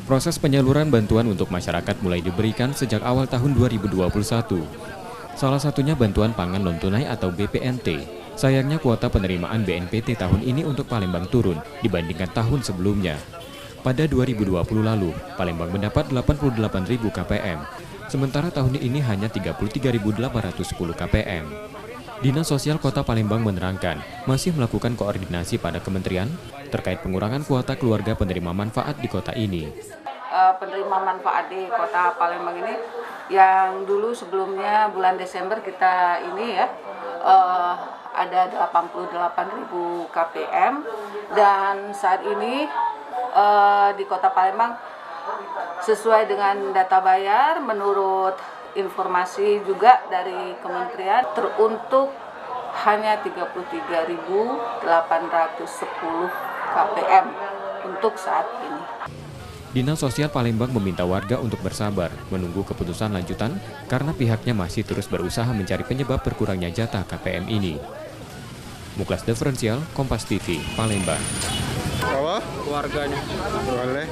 Proses penyaluran bantuan untuk masyarakat mulai diberikan sejak awal tahun 2021. Salah satunya bantuan pangan non-tunai atau BPNT. Sayangnya kuota penerimaan BNPT tahun ini untuk Palembang turun dibandingkan tahun sebelumnya. Pada 2020 lalu, Palembang mendapat 88.000 KPM, sementara tahun ini hanya 33.810 KPM. Dinas Sosial Kota Palembang menerangkan masih melakukan koordinasi pada kementerian terkait pengurangan kuota keluarga penerima manfaat di kota ini. Penerima manfaat di Kota Palembang ini yang dulu sebelumnya bulan Desember kita ini ya ada 88.000 KPM dan saat ini di Kota Palembang sesuai dengan data bayar menurut informasi juga dari kementerian teruntuk hanya 33.810 KPM untuk saat ini. Dinas Sosial Palembang meminta warga untuk bersabar, menunggu keputusan lanjutan karena pihaknya masih terus berusaha mencari penyebab berkurangnya jatah KPM ini. Muklas Diferensial, Kompas TV, Palembang. Apa? Keluarganya. Boleh.